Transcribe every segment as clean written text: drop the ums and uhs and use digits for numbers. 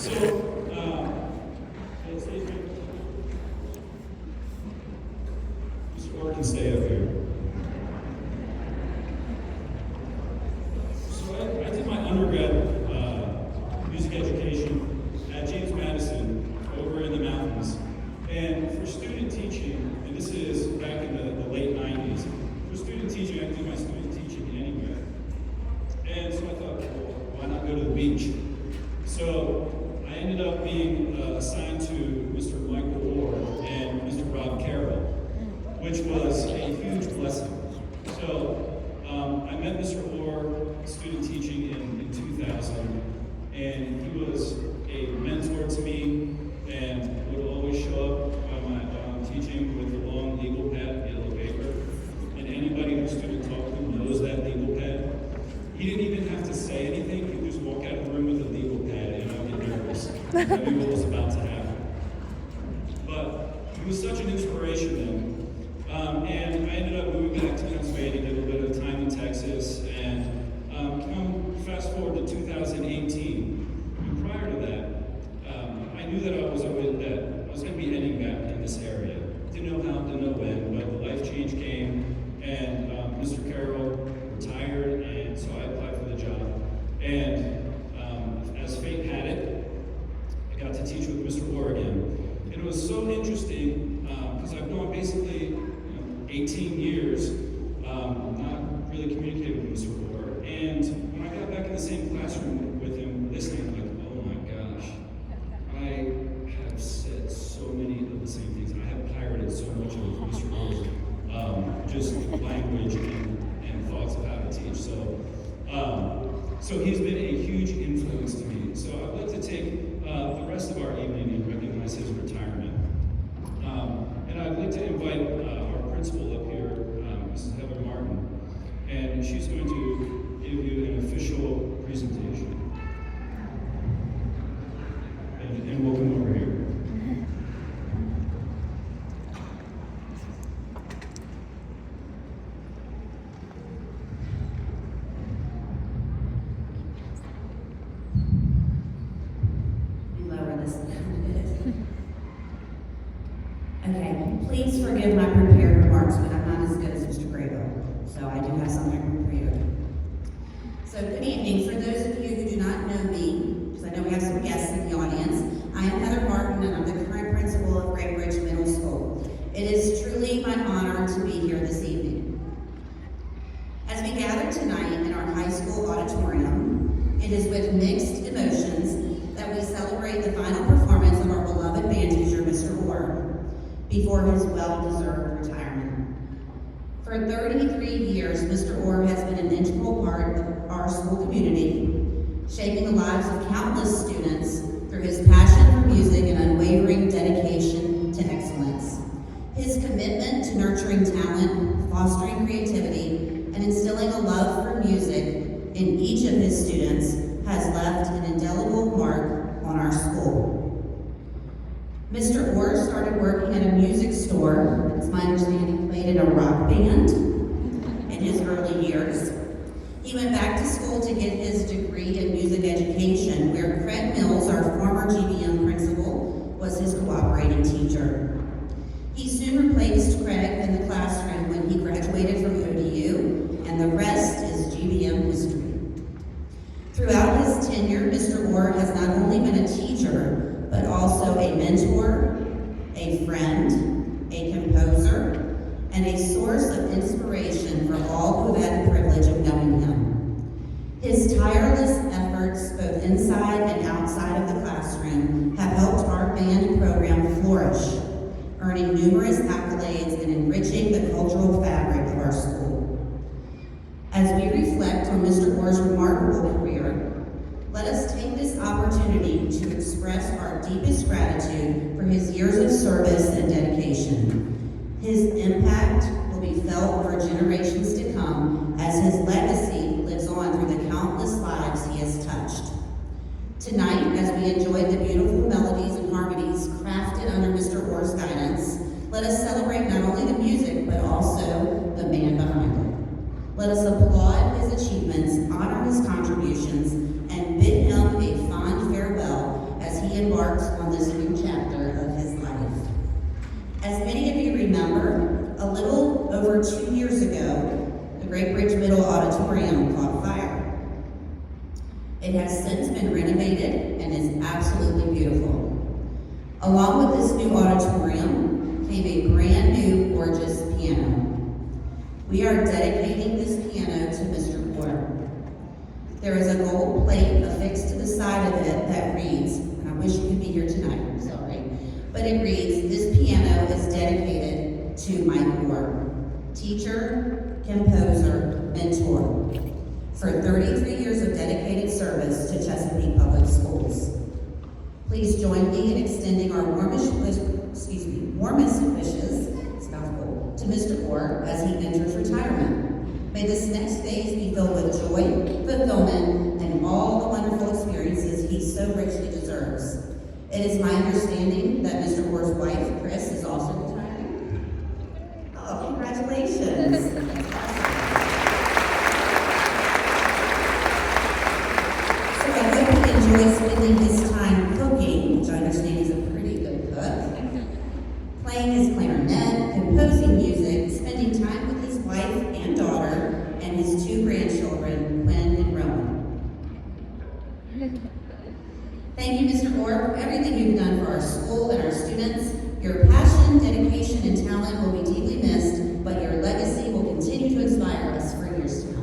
Mr. Oare can stay up here. So I did my undergrad music education at James Madison over in the mountains. And for student teaching, and this is back in the late 90s, for student teaching, I do my student teaching anywhere. And so I thought, well, why not go to the beach? So I ended up being assigned to Mr. Michael Oare and Mr. Rob Carroll, which was a huge blessing. So I met Mr. Oare student teaching in 2000, and he was a mentor to me and would always show up while I'm teaching with a long legal pad, yellow paper. And anybody who student talked to knows that legal pad. He didn't even have to say anything. He would just walk out of the room with a legal pad, and I would get nervous. I knew what was about to happen. But he was such an inspiration then. And I ended up moving back to Pennsylvania, did a little bit of time in Texas, and come fast forward to 2018. And prior to that, I knew that I was going to be ending back in this area. Didn't know how, didn't know when, but the life change came, and Mr. Carroll retired, and so I applied for the job. And as fate had it, I got to teach with Mr. Oare again. And it was so interesting because I've gone basically 18 years not really communicating with Mr. Oare. And when I got back in the same classroom with him listening, I'm like, oh my gosh, I have said so many of the same things. I have pirated so much of Mr. Oare's just language and thoughts of how to teach. So he's been a huge influence to me. So I'd like to take the rest of our evening and recognize his retirement. And I'd like to invite our principal up here, Mrs. Heather Martin, and she's going to give you an official presentation. And welcome over here. Okay, please forgive my prepared remarks, but I'm not as good as Mr. Grabo, so I do have something prepared. So good evening. For those of you who do not know me, because I know we have some guests in the audience, I am Heather Martin, and I'm the current principal of Great Bridge Middle School. It is truly my honor to be here this evening. As we gather tonight in our high school auditorium, it is with mixed emotions that we celebrate the final performance of our beloved band teacher, Mr. Oare, before his well-deserved retirement. For 33 years, Mr. Oare has been an integral part of our school community, shaping the lives of countless students through his passion for music and unwavering dedication to excellence. His commitment to nurturing talent, fostering creativity, and instilling a love for music in each of his students has left an indelible mark on our school. Mr. Oare started working at a music store. It's my understanding he played in a rock band in his early years. He went back to school to get his degree in music education, where Craig Mills, our former GBM principal, was his cooperating teacher. He soon replaced Craig in the classroom when he graduated from ODU, and the rest is GBM history. Throughout his tenure, Mr. Oare has not only been a teacher, but also a mentor, a friend, a composer, and a source of inspiration for all who have had the privilege of knowing him. His tireless efforts, both inside and outside of the classroom, have helped our band program flourish, earning numerous accolades and enriching the cultural fabric of our school. As we reflect on Mr. Oare's remarkable career, let us take this opportunity to express our deepest gratitude for his years of service and dedication. His impact will be felt for generations to come as his legacy lives on through the countless lives he has touched. Tonight, as we enjoy the beautiful melodies and harmonies crafted under Mr. Oare's guidance, let us celebrate not only the music, but also the man behind it. Let us applaud his achievements, honor his contributions, and bid him a fond farewell as over 2 years ago, the Great Bridge Middle Auditorium caught fire. It has since been renovated and is absolutely beautiful. Along with this new auditorium came a brand new gorgeous piano. We are dedicating this piano to Mr. Oare. There is a gold plate affixed to the side of it that reads, and I wish you could be here tonight, I'm sorry, but it reads, "This piano is dedicated to Mike Oare, teacher, composer, mentor, for 33 years of dedicated service to Chesapeake Public Schools." Please join me in extending our warmest wishes, it's a mouthful, to Mr. Oare as he enters retirement. May this next phase be filled with joy, fulfillment, and all the wonderful experiences he so richly deserves. It is my understanding that Mr. Oare's wife, Chris, is also retiring. Oh, congratulations. So I hope he enjoys spending his time cooking, which I understand he's a pretty good cook, playing his clarinet, composing music, spending time with his wife and daughter, and his 2 grandchildren, Quinn and Rowan. Thank you, Mr. Oare, for everything you've done for our school and our students. Your passion, dedication, and talent will be deeply missed, but your legacy will continue to inspire us for years to come.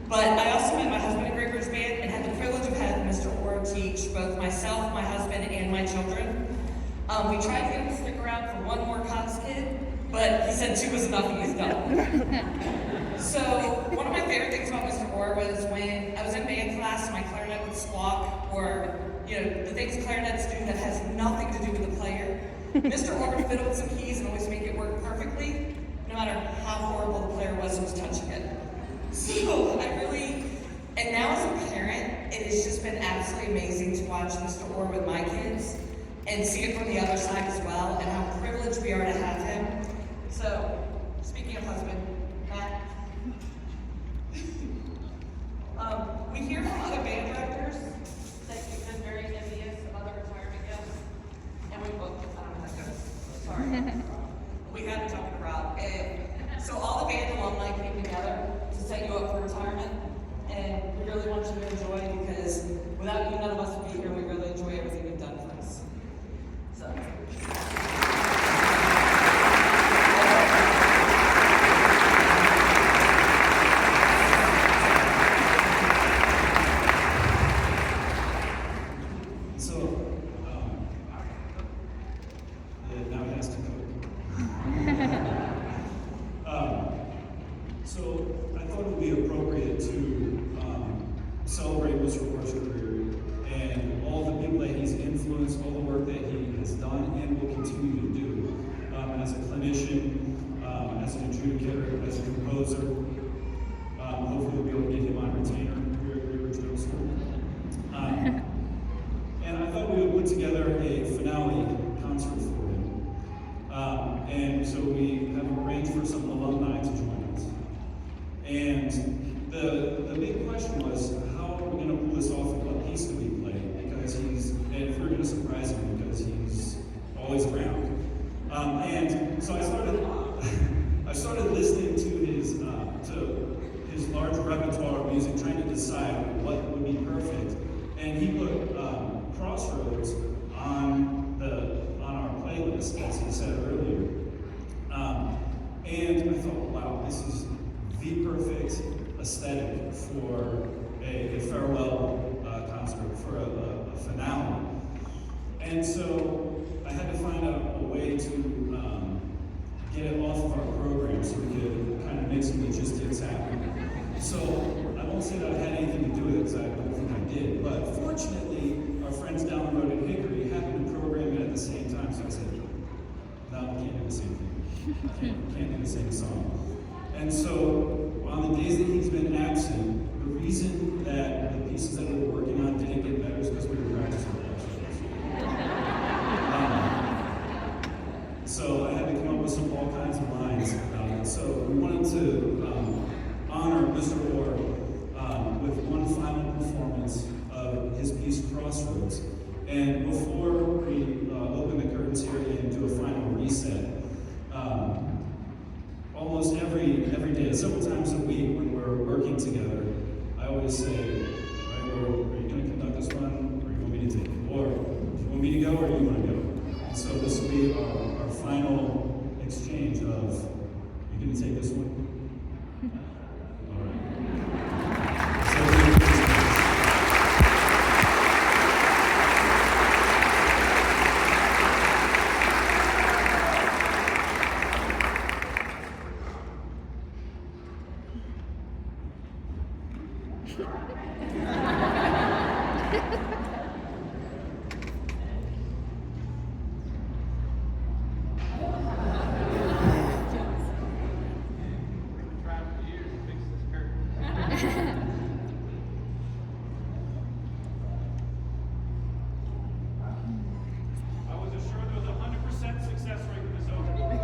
But I also met my husband in Great Bridge Band and had the privilege of having Mr. Oare teach both myself, my husband, and my children. We tried to get him to stick around for one more Cox kid, but he said 2 was enough and he's done. So one of my favorite things about Mr. Oare was when I was in band class, my clarinet would squawk, or the things clarinets do that has nothing to do with the player. Mr. Oare would fiddle with some keys and always make it work perfectly, no matter how horrible the player was who was touching it. So and now as a parent, it has just been absolutely amazing to watch Mr. Oare with my kids and see it from the other side as well, and how privileged we are to have him. So, speaking of husband, Matt, we hear from other band directors that you've been very envious of other retirement guests, and we both, I don't know how that goes, sorry. We had to talk to Rob, and so all the band alumni came together to set you up for retirement, and we really want you to enjoy, because without you, none of us would be here. We really enjoy everything you've done for us. So. Now he has to cook. So I thought it would be appropriate to celebrate Mr. Oare's career and all the people that he's influenced, all the work that he has done and will continue to do as a clinician, as an adjudicator, as a composer. Hopefully we'll be able to get him on retainer here at Great Bridge Middle School. And I thought we would put together a finale concert for him. And so we have arranged for some alumni to join us. And the big question was, how are we going to pull this off and what piece do we play? Because and if we're going to surprise him, because he's always around. And so I started listening to his large repertoire of music, trying to decide what would be perfect. And he put Crossroads on our playlist, as he said earlier. And I thought, wow, this is the perfect aesthetic for a farewell concert, for a finale. And so I had to find out a way to get it off of our program so we could kind of make some logistics happen. So I won't say that I had anything to do with it, because I don't think I did. But fortunately, our friends down the road in Hickory happened to program it at the same time. So I said, no, we can't do the same thing. Can't do the same song. And so on the days that he's been absent, the reason that the pieces that we were working on didn't get better is because we were practicing. So I had to come up with all kinds of lines. So we wanted to honor Mr. Oare with one final performance of his piece Crossroads. And before we open the curtains here and do a final reset, almost every day, several times a week when we're working together, I always say, all right, are you going to conduct this one, or you want me to take it? Or do you want me to go, or do you want to go? And so this will be our final exchange of, you going to take this one? All right. So, I was assured there was a 100% success rate with this opening.